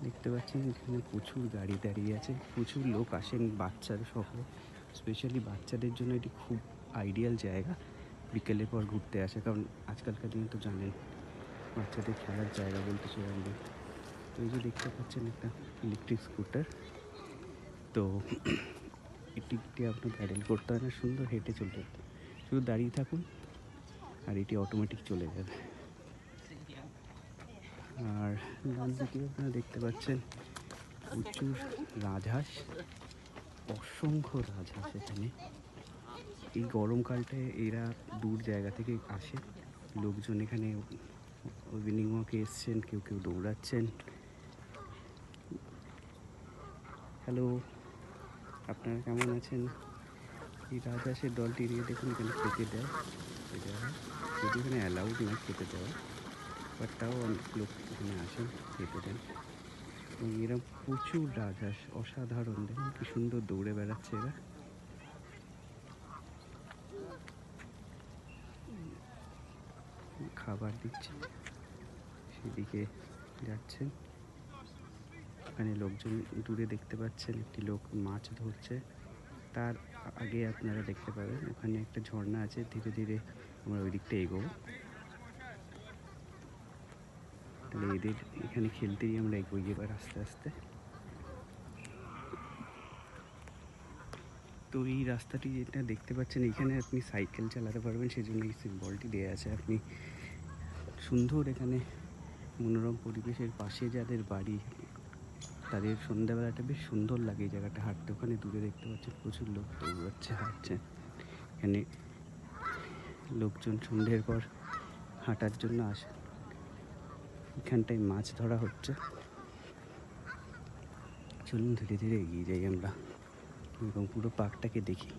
দেখতে পাচ্ছেন এখানে প্রচুর গাড়ি দাঁড়িয়ে আছে, প্রচুর লোক আসেন বাচ্চারা সহ। স্পেশালি বাচ্চাদের জন্য এটি খুব আইডিয়াল জায়গা বিকেলের পর ঘুরতে আসে, কারণ আজকালকার দিনে তো জানেন বাচ্চাদের খেলার জায়গা বলতে সেরকম নেই। তো এই যে দেখতে পাচ্ছেন একটা ইলেকট্রিক স্কুটার, তো এটিতে আপনার প্যাডেল করতে হয় না, সুন্দর হেঁটে চলে যেতে, শুধু দাঁড়িয়ে থাকুন আর এটি অটোমেটিক চলে যাবে। আর ডান দিকে আপনারা দেখতে পাচ্ছেন প্রচুর রাজহাঁস, অসংখ্য রাজহাঁস এখানে। এই গরমকালটায় এরা দূর জায়গা থেকে আসে, লোকজন এখানে ইভিনিং ওয়াকে এসছেন, কেউ কেউ দৌড়াচ্ছেন। হ্যালো, আপনারা কেমন আছেন? এই রাজহাঁসের দলটি নিয়ে দেখুন এখানে খেতে দেয়, খেতে হয়, যদি এখানে অ্যালাউড নয় খেতে দেওয়া, বাট তাও অনেক লোক এখানে আসেন খেতে দেন। এবং এরা প্রচুর রাজহাঁস, অসাধারণ, দেখুন কি সুন্দর দৌড়ে বেড়াচ্ছে এরা। খাবার দিচ্ছে, সেদিকে যাচ্ছেন। ওখানে লোকজন দূরে দেখতে পাচ্ছেন, একটি লোক মাছ ধরছে। তার আগে আপনারা দেখতে পাবেন ওখানে একটা ঝর্ণা আছে, ধীরে ধীরে আমরা ওই দিকটা এগোবো। তাহলে এদের এখানে খেলতেই আমরা এগোই এবার আস্তে আস্তে। তো এই রাস্তাটি যেটা দেখতে পাচ্ছেন, এখানে আপনি সাইকেল চালাতে পারবেন, সেই জন্য এই সিম্বলটি দেওয়া আছে। আপনি সুন্দর এখানে মনোরম পরিবেশের পাশে যাদের বাড়ি, তাদের সন্ধ্যাবেলাটা বেশ সুন্দর লাগে এই জায়গাটা হাঁটতে। ওখানে দূরে দেখতে পাচ্ছেন প্রচুর লোক দৌড়াচ্ছে, হাঁটছে। এখানে লোকজন সন্ধ্যের পর হাঁটার জন্য আসে। এখানটায় মাছ ধরা হচ্ছে। চলুন ধীরে ধীরে এগিয়ে যাই আমরা এবং পুরো পার্কটাকে দেখি।